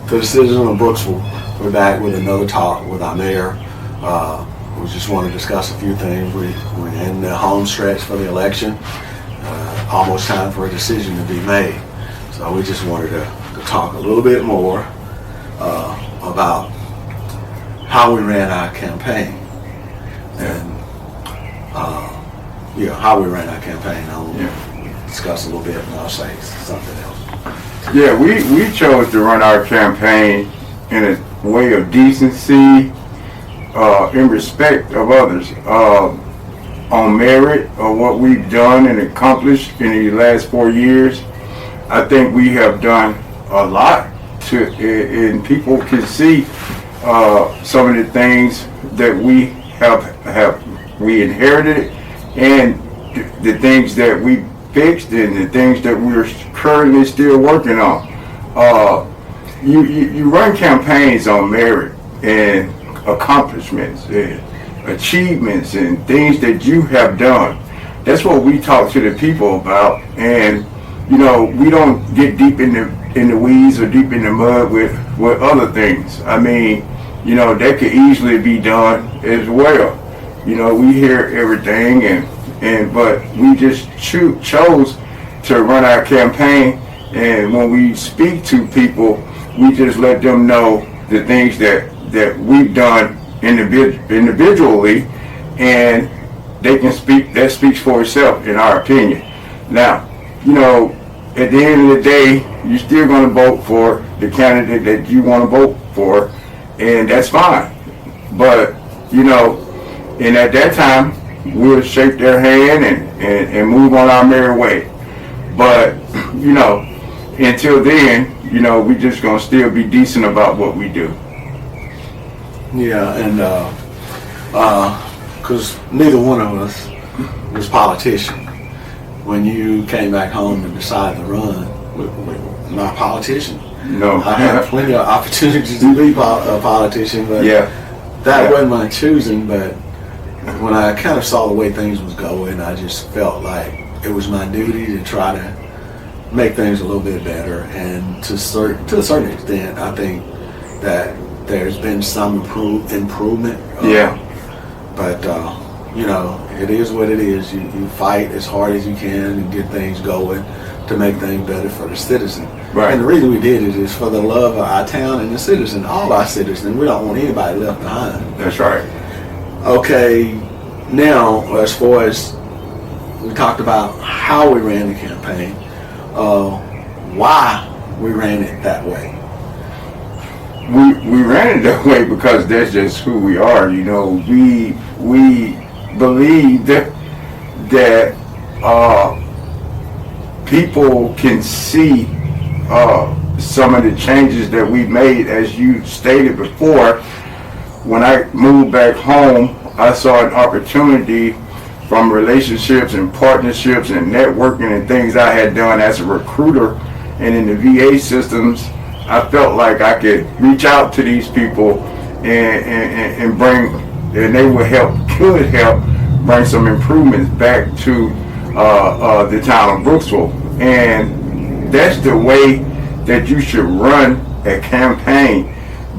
To the citizens of Brooksville, we're back with another talk with our mayor. We just want to discuss a few things. We're in the home stretch for the election. Almost time for a decision to be made. So we just wanted to talk a little bit more about how we ran our campaign. And how we ran our campaign. I'll discuss a little bit and I'll say something else. Yeah, we chose to run our campaign in a way of decency, in respect of others, on merit of what we've done and accomplished in the last 4 years. I think we have done a lot and people can see some of the things that we we inherited and the things that we fixed and the things that we're currently still working on. You run campaigns on merit and accomplishments and achievements and things that you have done. That's what we talk to the people about, and we don't get deep in the weeds or deep in the mud with other things. I mean, that could easily be done as well. We hear everything but we just chose to run our campaign, and when we speak to people, we just let them know the things that we've done individually, and they can speak. That speaks for itself, in our opinion. Now, at the end of the day, you're still going to vote for the candidate that you want to vote for, and that's fine. But and at that time, we'll shake their hand and move on our merry way. But until then, we just gonna still be decent about what we do. Yeah, and because neither one of us was politician. When you came back home and decided to run, we're not a politician. No, I had plenty of opportunities to be a politician, but that wasn't my choosing. But when I kind of saw the way things was going, I just felt like it was my duty to try to make things a little bit better. And to a certain extent, I think that there's been some improvement. But it is what it is. You fight as hard as you can and get things going to make things better for the citizen. Right. And the reason we did it is for the love of our town and the citizen, all our citizens. We don't want anybody left behind. That's right. Okay, now as far as we talked about how we ran the campaign, why we ran it that way. We ran it that way because that's just who we are. We believe that people can see some of the changes that we've made. As you stated before, when I moved back home, I saw an opportunity from relationships and partnerships and networking and things I had done as a recruiter and in the VA systems. I felt like I could reach out to these people and they could help bring some improvements back to the town of Brooksville. And that's the way that you should run a campaign,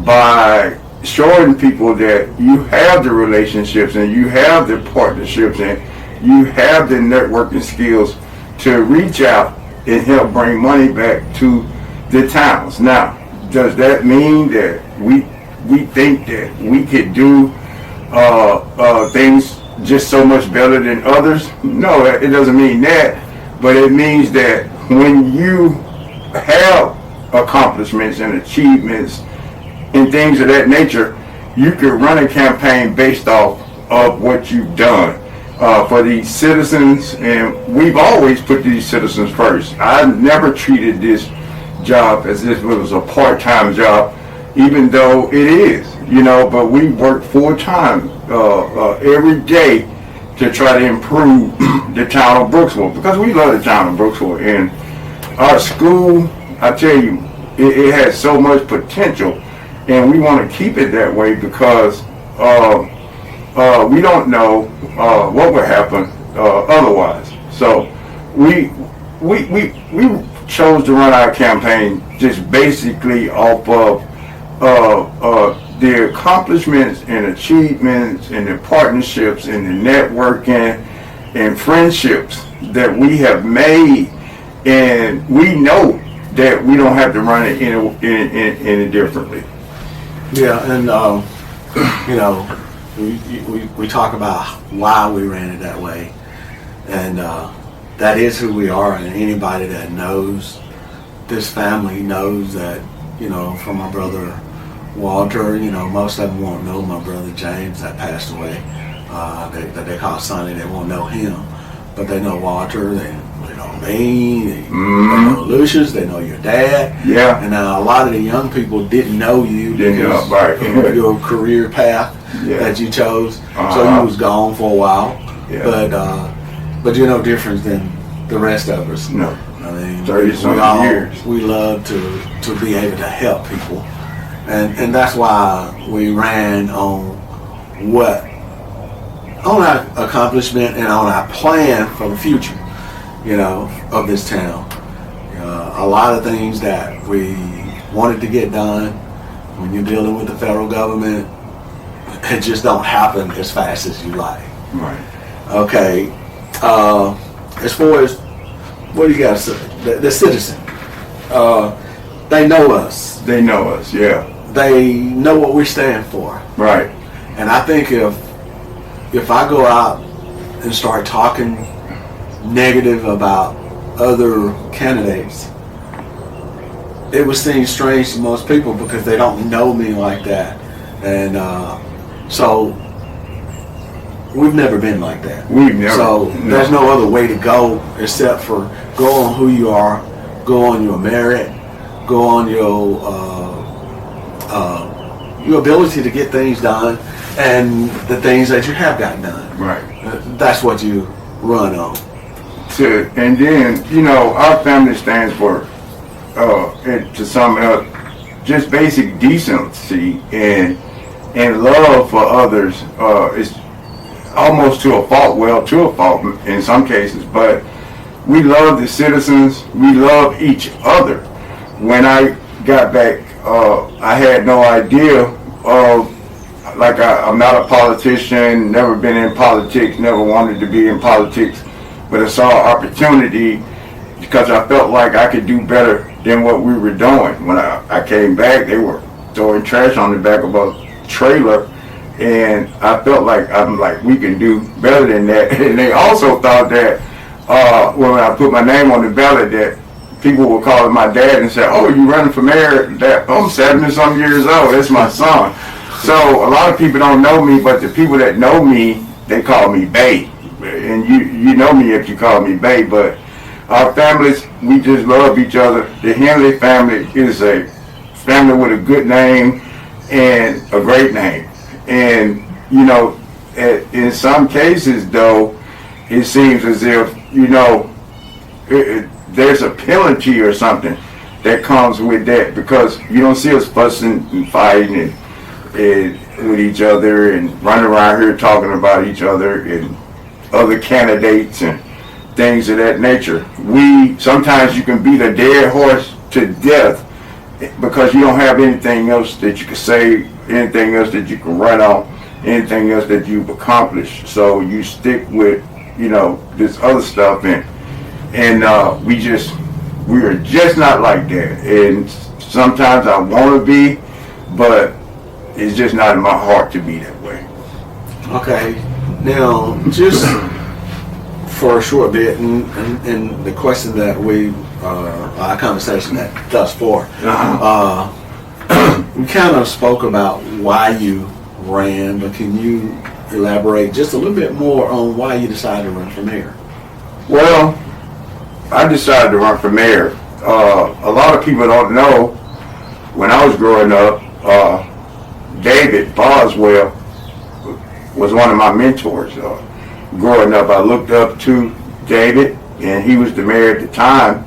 by showing people that you have the relationships and you have the partnerships and you have the networking skills to reach out and help bring money back to the towns. Now, does that mean that we think that we could do things just so much better than others? No, it doesn't mean that. But it means that when you have accomplishments and achievements and things of that nature, you can run a campaign based off of what you've done for these citizens. And we've always put these citizens first. I never treated this job as if it was a part-time job, even though it is, but we work full-time every day to try to improve the town of Brooksville, because we love the town of Brooksville. And our school, I tell you, it has so much potential, and we want to keep it that way because we don't know what will happen otherwise. So we chose to run our campaign just basically off of the accomplishments and achievements and the partnerships and the networking and friendships that we have made, and we know that we don't have to run it any differently. Yeah, and you know, we talk about why we ran it that way, and that is who we are. And anybody that knows this family knows that, you know, from my brother Walter, you know, most of them won't know my brother James that passed away. That they call Sonny, they won't know him, but they know Walter, they know me, they know Lucius, they know your dad. Yeah. And a lot of the young people didn't know you because of your career path that you chose. So you was gone for a while. Yeah. But you're no different than the rest of us. No. I mean, 30-something years. We love to be able to help people. And that's why we ran on our accomplishment and on our plan for the future, you know, of this town. A lot of things that we wanted to get done, when you're dealing with the federal government, it just don't happen as fast as you like. Right. Okay. As far as, what do you got to say? The citizen. They know us. They know us, yeah. They know what we stand for. Right. And I think if I go out and start talking negative about other candidates, it would seem strange to most people because they don't know me like that. And so we've never been like that. We've never. So there's no other way to go except for go on who you are, go on your merit, go on your ability to get things done, and the things that you have gotten done. Right. That's what you run on. And then, you know, our family stands for, and to sum it up, just basic decency and love for others. It's almost to a fault in some cases, but we love the citizens. We love each other. When I got back, I had no idea of, I'm not a politician, never been in politics, never wanted to be in politics, but I saw opportunity because I felt like I could do better than what we were doing. When I came back, they were throwing trash on the back of a trailer, and I felt like, we can do better than that. And they also thought that when I put my name on the ballot, that people were calling my dad and say, "Oh, you running for mayor?" I'm 70-some years old. That's my son. So a lot of people don't know me, but the people that know me, they call me Bay. And you know me if you call me Bay. But our families, we just love each other. The Henley family is a family with a good name and a great name. And, you know, in some cases, though, it seems as if, you know, there's a penalty or something that comes with that, because you don't see us fussing and fighting and with each other and running around here talking about each other and other candidates and things of that nature. Sometimes you can beat a dead horse to death because you don't have anything else that you can say, anything else that you can run on, anything else that you've accomplished. So you stick with, you know, this other stuff, and we are just not like that. And sometimes I want to be, but it's just not in my heart to be that way. Okay, now just for a short bit, and the question that our conversation that thus far, we kind of spoke about why you ran, but can you elaborate just a little bit more on why you decided to run for mayor? Well, I decided to run for mayor. A lot of people don't know, when I was growing up, David Boswell was one of my mentors. Growing up, I looked up to David, and he was the mayor at the time.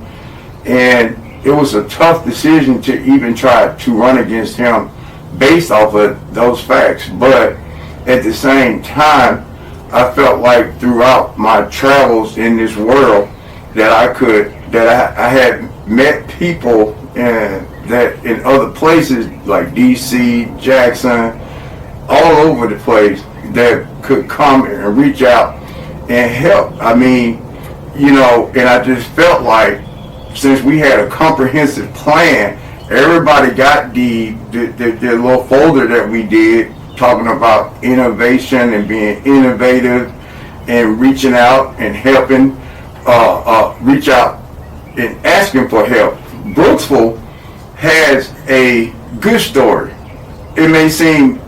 And it was a tough decision to even try to run against him based off of those facts. But at the same time, I felt like throughout my travels in this world that I had met people that in other places like DC, Jackson, all over the place that could come and reach out and help. I mean, and I just felt like since we had a comprehensive plan, everybody got the little folder that we did talking about innovation and being innovative and reaching out and helping, reach out and asking for help. Brooksville has a good story. It may seem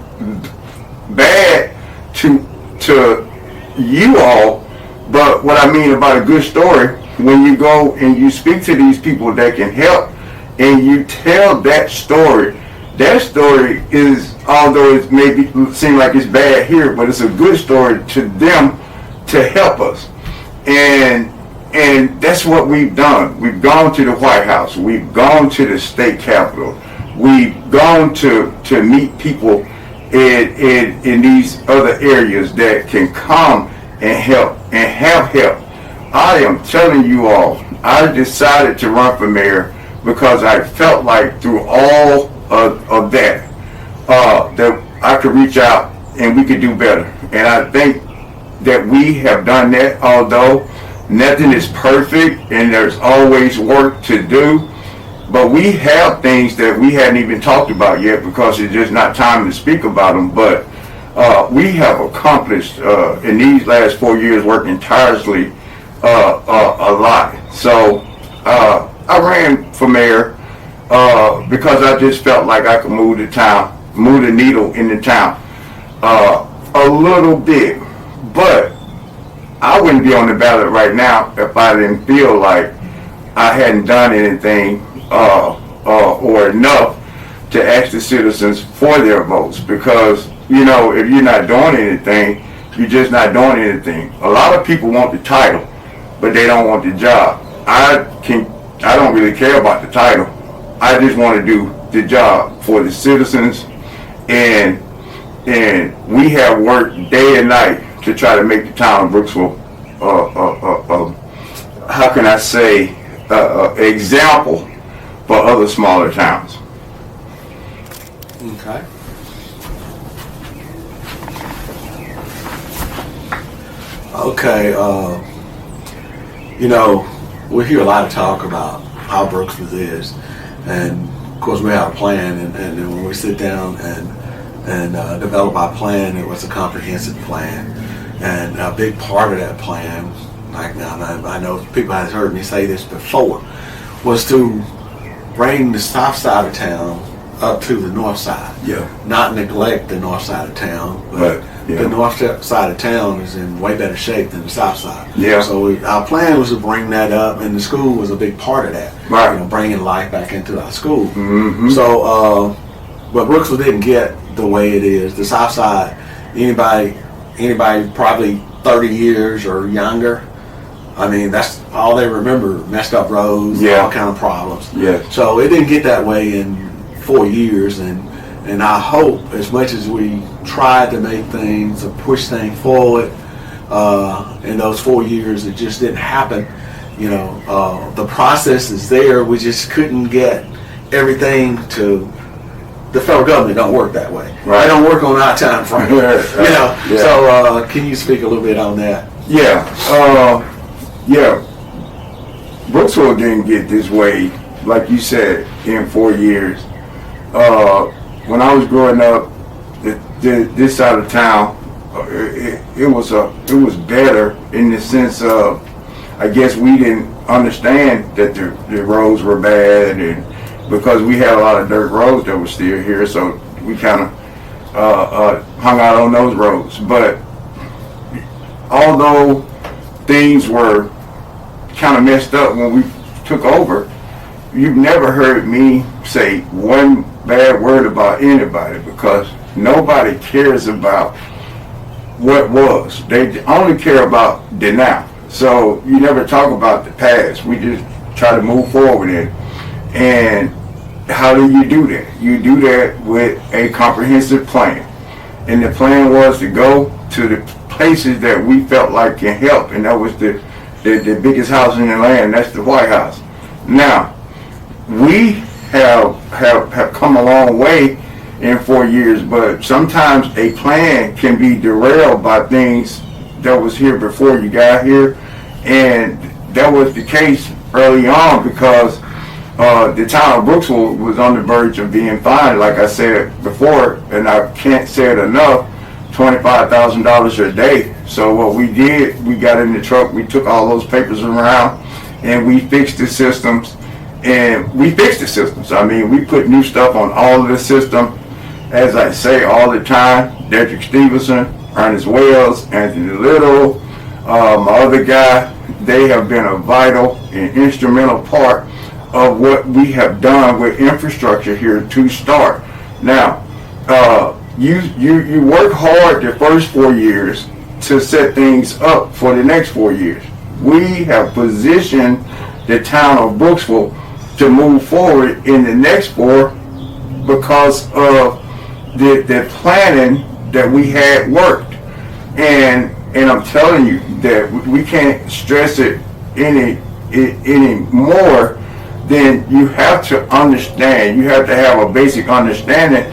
bad to you all, but what I mean about a good story, when you go and you speak to these people that can help and you tell that story is, although it may seem like it's bad here, but it's a good story to them to help us. And that's what we've done. We've gone to the White House. We've gone to the state capitol. We've gone to meet people in these other areas that can come and help and have help. I am telling you all, I decided to run for mayor because I felt like through all of that, that I could reach out and we could do better. And I think that we have done that, although nothing is perfect and there's always work to do. But we have things that we hadn't even talked about yet because it's just not time to speak about them. But we have accomplished in these last 4 years working tirelessly a lot. So I ran for mayor because I just felt like I could move the needle in the town a little bit. But I wouldn't be on the ballot right now if I didn't feel like I hadn't done anything or enough to ask the citizens for their votes. Because, if you're not doing anything, you're just not doing anything. A lot of people want the title, but they don't want the job. I don't really care about the title. I just want to do the job for the citizens, and we have worked day and night to try to make the town of Brooksville, how can I say, example for other smaller towns. Okay. Okay, we hear a lot of talk about how Brooksville is, and of course we have a plan, and when we sit down and develop our plan, it was a comprehensive plan, and a big part of that plan, like I know people have heard me say this before, was to bring the south side of town up to the north side. Yeah. Not neglect the north side of town, but yeah. The north side of town is in way better shape than the south side. Yeah. So our plan was to bring that up, and the school was a big part of that. Right. Bringing life back into our school. Mm-hmm. So, but Brooksville didn't get the way it is. The south side, anybody probably 30 years or younger, I mean, that's all they remember, messed up roads, yeah. all kind of problems. Yeah. So it didn't get that way in 4 years, and I hope, as much as we tried to make things or push things forward, in those 4 years, it just didn't happen. The process is there. We just couldn't get everything to. The federal government don't work that way. Right. They don't work on our time frame. Yeah. So can you speak a little bit on that? Yeah. Brooksville didn't get this way, like you said, in 4 years. When I was growing up, this side of town, it was better in the sense of, I guess we didn't understand that the roads were bad, and because we had a lot of dirt roads that were still here, so we kind of hung out on those roads. But although things were kind of messed up when we took over, you've never heard me say one bad word about anybody, because nobody cares about what was. They only care about the now. So you never talk about the past. We just try to move forward in. And how do you do that? You do that with a comprehensive plan. And the plan was to go to the places that we felt like can help, and that was the biggest house in the land. That's the White House. Now, we have come a long way in 4 years, but sometimes a plan can be derailed by things that was here before you got here, and that was the case early on because the town of Brooksville was on the verge of being fined, like I said before, and I can't say it enough, $25,000 a day. So what we did, we got in the truck, we took all those papers around, and we fixed the systems. I mean, we put new stuff on all of the system. As I say all the time, Dedrick Stevenson, Ernest Wells, Anthony Little, my other guy, they have been a vital and instrumental part of what we have done with infrastructure here to start. Now, you work hard the first 4 years to set things up for the next 4 years. We have positioned the town of Brooksville to move forward in the next 4 because of the planning that we had worked. And I'm telling you that we can't stress it any more than you have to understand. You have to have a basic understanding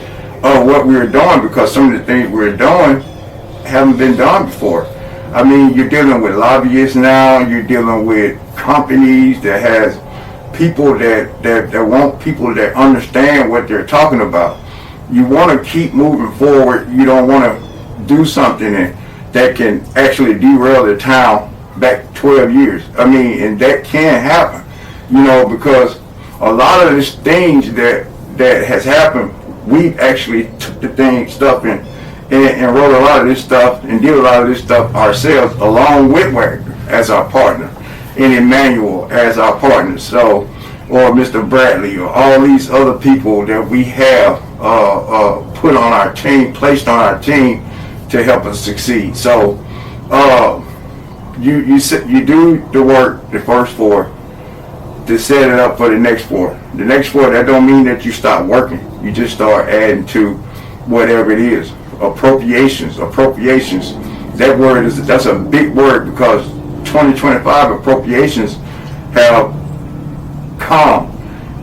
of what we're doing because some of the things we're doing haven't been done before. I mean, you're dealing with lobbyists now, you're dealing with companies that has people that want people that understand what they're talking about. You want to keep moving forward. You don't want to do something that can actually derail the town back 12 years. I mean, and that can happen, you know, because a lot of these things that has happened, we actually took the stuff and wrote a lot of this stuff and did a lot of this stuff ourselves along with Wagner as our partner and Emmanuel as our partner. So, or Mr. Bradley or all these other people that we have put on our team, placed on our team to help us succeed. So you do the work the first 4 to set it up for the next 4. The next 4, that don't mean that you stop working. You just start adding to whatever it is. Appropriations. That word that's a big word because 2025 appropriations have come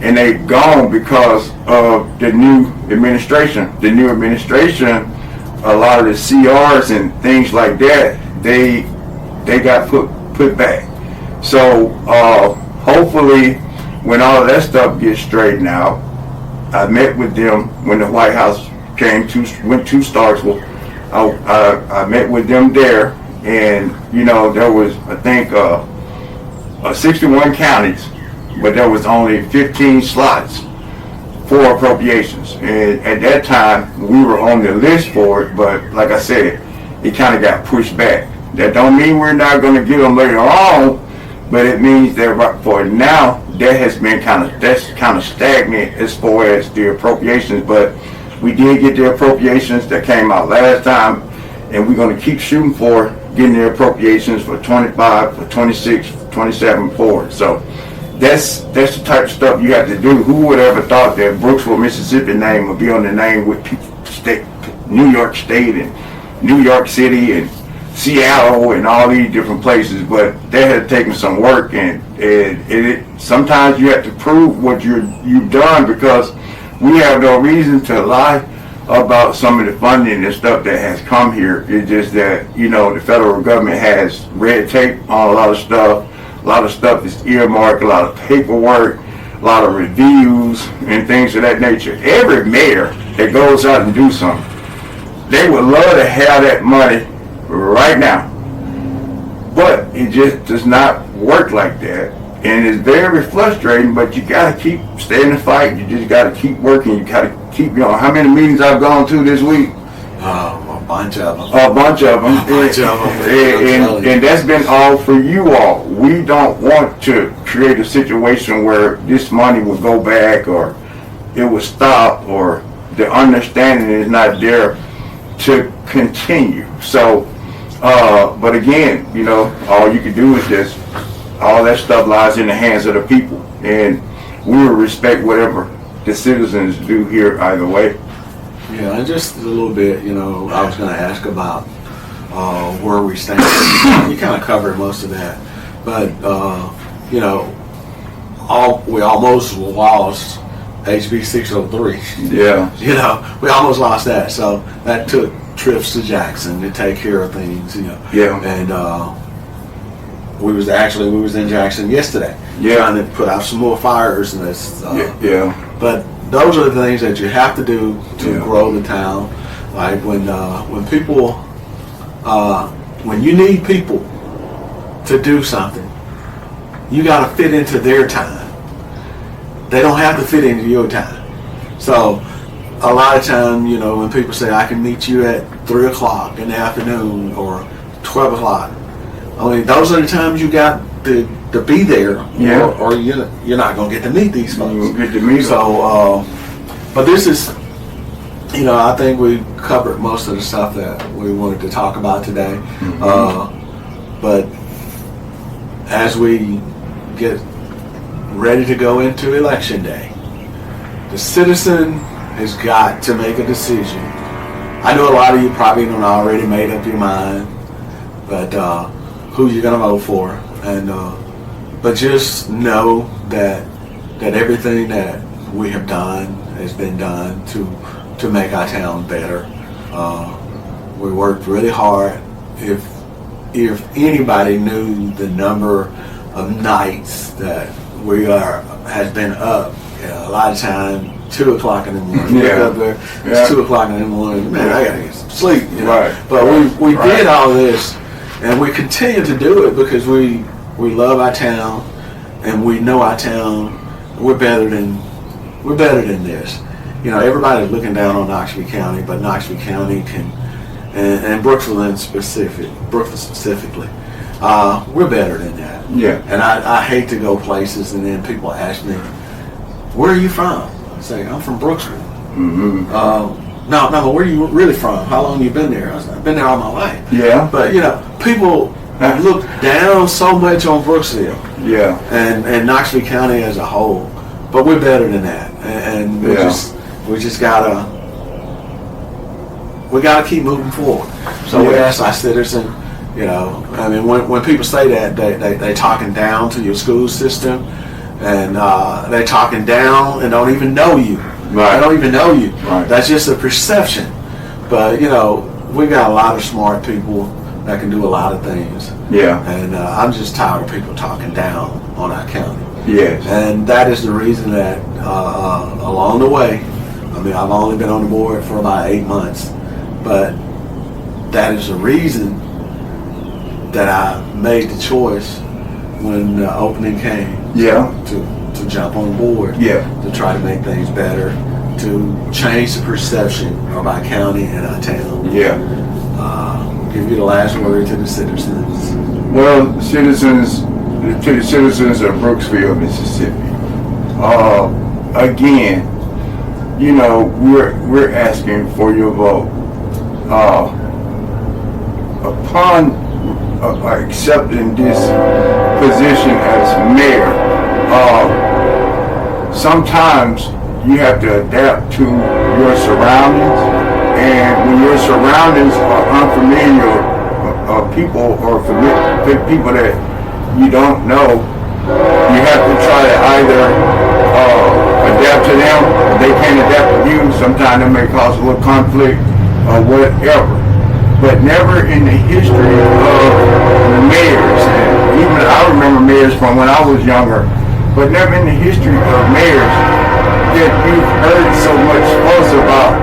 and they've gone because of the new administration. The new administration, a lot of the CRs and things like that, they got put back. So hopefully when all of that stuff gets straightened out, I met with them when the White House went to Starksville. I met with them there, and you know there was I think 61 counties, but there was only 15 slots for appropriations. And at that time, we were on the list for it, but like I said, it kind of got pushed back. That don't mean we're not going to get them later on, but it means that for now, that has been kind of stagnant as far as the appropriations. But we did get the appropriations that came out last time, and we're going to keep shooting for getting the appropriations for 25, for 26, for 27 forward. So that's the type of stuff you have to do. Who would ever thought that Brooksville, Mississippi name would be on the name with New York State and New York City and Seattle and all these different places, but that had taken some work, and sometimes you have to prove what you've done because we have no reason to lie about some of the funding and stuff that has come here. It's just that, you know, the federal government has red tape on a lot of stuff. A lot of stuff is earmarked, a lot of paperwork, a lot of reviews and things of that nature. Every mayor that goes out and do something, they would love to have that money right now. But it just does not work like that. And it's very frustrating, but you got to keep staying the fight. You just got to keep working. You got to keep going. How many meetings I've gone to this week? A bunch of them. And that's been all for you all. We don't want to create a situation where this money will go back or it will stop or the understanding is not there to continue. So, but again, you know, all you can do is just, all that stuff lies in the hands of the people. And we will respect whatever the citizens do here either way. Yeah, and just a little bit, you know, I was going to ask about where we stand. You kind of covered most of that. But, you know, we almost lost HB 603. Yeah. You know, we almost lost that. So that took trips to Jackson to take care of things, you know. Yeah. And we was in Jackson yesterday. Yeah. Trying to put out some more fires and this. Yeah. But those are the things that you have to do to grow the town. Like when people, when you need people to do something, you got to fit into their time. They don't have to fit into your time. So a lot of time, you know, when people say, I can meet you at 3 o'clock in the afternoon or 12 o'clock, I mean, those are the times you got to be there, or you're not going to get to meet these folks. You get to meet them. So, but this is, you know, I think we covered most of the stuff that we wanted to talk about today. Mm-hmm. But as we get ready to go into election day, the citizen has got to make a decision. I know a lot of you probably don't already made up your mind, but who you're gonna vote for, and but just know that everything that we have done has been done to make our town better. We worked really hard. If anybody knew the number of nights that has been up, a lot of time 2 o'clock in the morning. It's 2 o'clock in the morning. Man, I gotta get some sleep. You know? Right. But we did all this, and we continue to do it because we love our town, and we know our town. We're better than this. You know, everybody's looking down on Knoxville County, but Knoxville County can, and Brooksville specifically, we're better than that. Yeah. And I hate to go places and then people ask me, where are you from? I say, I'm from Brooksville. Mm-hmm. No, but where are you really from? How long you been there? I said, I've been there all my life. Yeah. But, you know, people look down so much on Brooksville. Yeah. And Knoxville County as a whole. But we're better than that. And we just gotta keep moving forward. So we ask our citizens, you know, I mean, when people say that, they talking down to your school system, and they talking down and don't even know you. Right. They don't even know you. Right. That's just a perception. But, you know, we got a lot of smart people that can do a lot of things. Yeah. And I'm just tired of people talking down on our county. Yes. And that is the reason that along the way, I mean, I've only been on the board for about 8 months, but that is the reason that I made the choice when the opening came. Yeah. To jump on board. Yeah. To try to make things better, to change the perception of our county and our town. Yeah. Give you the last word to the citizens. Well, to the citizens of Brooksville, Mississippi. Again, you know, we're asking for your vote. Upon accepting this position as mayor, sometimes you have to adapt to your surroundings, and when your surroundings are unfamiliar people or people that you don't know, you have to try to either adapt to them, or they can't adapt to you. Sometimes it may cause a little conflict or whatever. But never in the history of the mayors, and even I remember mayors from when I was younger, but never in the history of mayors that you've heard so much fuss about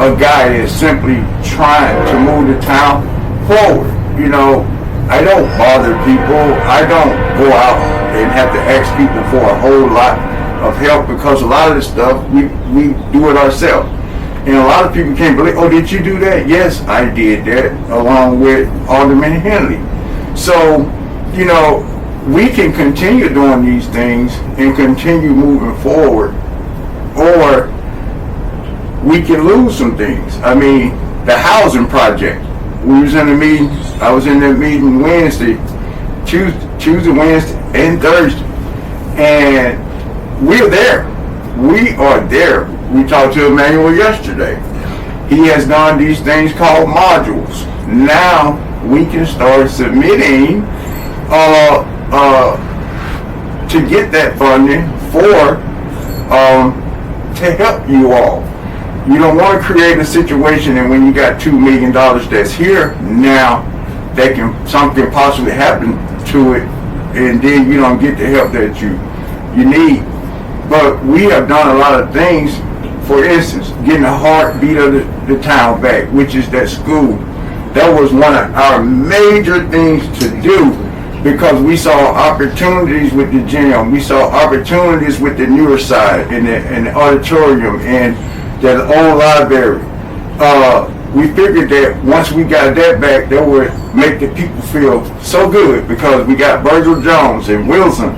a guy that's simply trying to move the town forward. You know, I don't bother people. I don't go out and have to ask people for a whole lot of help, because a lot of this stuff we do it ourselves. And a lot of people can't believe, oh, did you do that? Yes, I did that, along with Alderman Henley. So, you know, we can continue doing these things and continue moving forward, or we can lose some things. I mean, the housing project. We was in the meeting. I was in that meeting Wednesday, Tuesday, Wednesday, and Thursday, and we're there. We are there. We talked to Emmanuel yesterday. He has done these things called modules. Now to get that funding to help you all. You don't want to create a situation and when you got $2 million that's here now, something possibly happen to it, and then you don't get the help that you need. But we have done a lot of things. For instance, getting the heartbeat of the town back, which is that school. That was one of our major things to do because we saw opportunities with the gym. We saw opportunities with the newer side and the auditorium and that old library. We figured that once we got that back, that would make the people feel so good because we got Virgil Jones and Wilson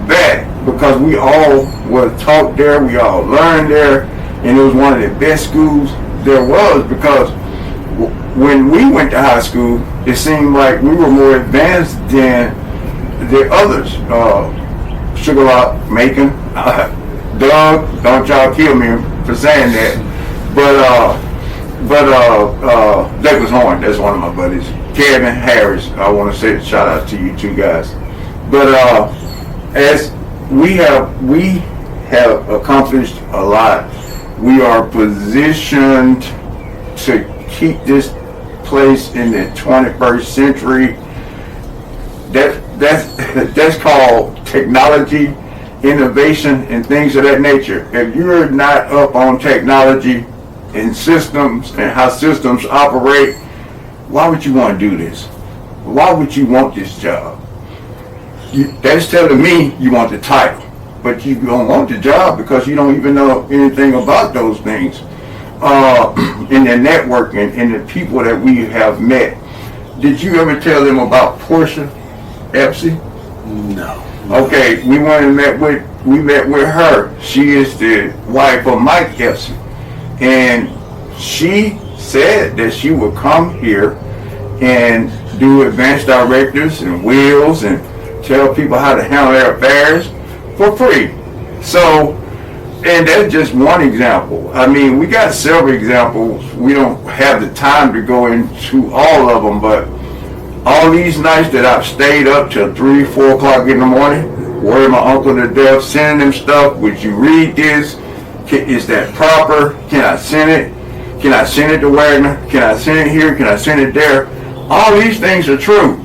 back because we all were taught there, we all learned there, and it was one of the best schools there was because when we went to high school, it seemed like we were more advanced than the others. Sugar Rock, Macon, Doug, don't y'all kill me for saying that, but Douglas Horn, that's one of my buddies. Kevin Harris, I want to say shout out to you two guys. But as we have accomplished a lot. We are positioned to keep this place in the 21st century. That's called technology, innovation, and things of that nature. If you're not up on technology and systems and how systems operate, why would you want to do this? Why would you want this job? That's telling me you want the title, but you don't want the job because you don't even know anything about those things. In the networking and the people that we have met. Did you ever tell them about Portia Epsy? No. Okay, we went and met with her. She is the wife of Mike Epsy. And she said that she would come here and do advanced directives and wills and tell people how to handle their affairs for free. So, and that's just one example. I mean, we got several examples. We don't have the time to go into all of them, but all these nights that I've stayed up till 3, 4 o'clock in the morning, worrying my uncle to death, sending him stuff. Would you read this? Is that proper? Can I send it? Can I send it to Wagner? Can I send it here? Can I send it there? All these things are true.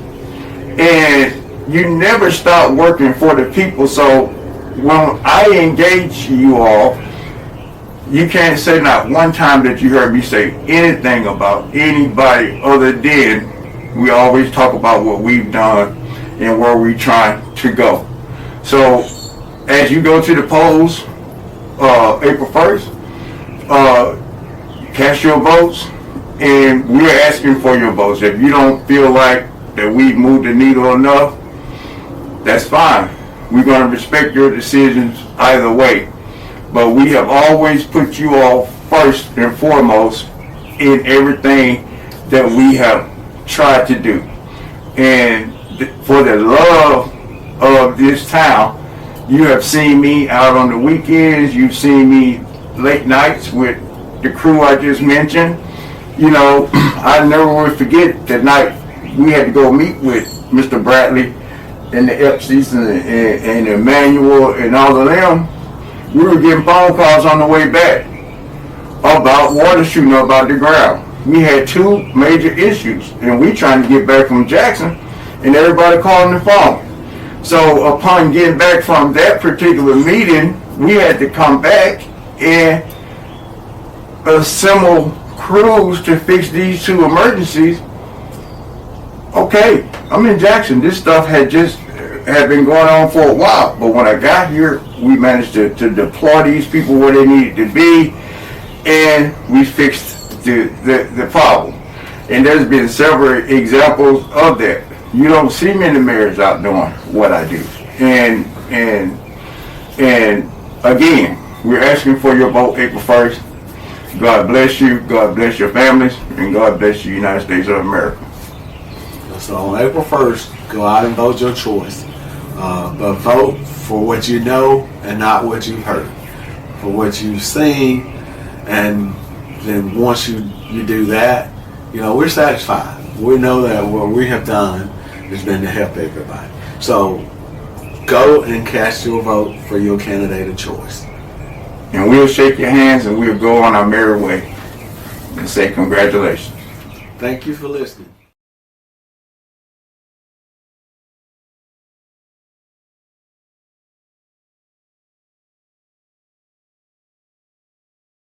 And you never stop working for the people. So when I engage you all, you can't say not one time that you heard me say anything about anybody other than we always talk about what we've done and where we're trying to go. So as you go to the polls, April 1st, cast your votes, and we're asking for your votes. If you don't feel like that we've moved the needle enough, that's fine. We're going to respect your decisions either way. But we have always put you all first and foremost in everything that we have tried to do. And for the love of this town, you have seen me out on the weekends. You've seen me late nights with the crew I just mentioned. You know, I never will forget the night we had to go meet with Mr. Bradley and the Epsies and Emmanuel and all of them. We were getting phone calls on the way back about water shooting about the ground. We had 2 major issues, and we trying to get back from Jackson, and everybody calling the phone. So upon getting back from that particular meeting, we had to come back and assemble crews to fix these 2 emergencies. Okay, I'm in Jackson. This stuff had been going on for a while, but when I got here, we managed to deploy these people where they needed to be, and we fixed the problem. And there's been several examples of that. You don't see many mayors out doing what I do. And again, we're asking for your vote April 1st. God bless you, God bless your families, and God bless the United States of America. So on April 1st, go out and vote your choice. But vote for what you know and not what you've heard. For what you've seen, and then once you do that, you know, we're satisfied. We know that what we have done has been to help everybody. So go and cast your vote for your candidate of choice. And we'll shake your hands and we'll go on our merry way and say congratulations. Thank you for listening.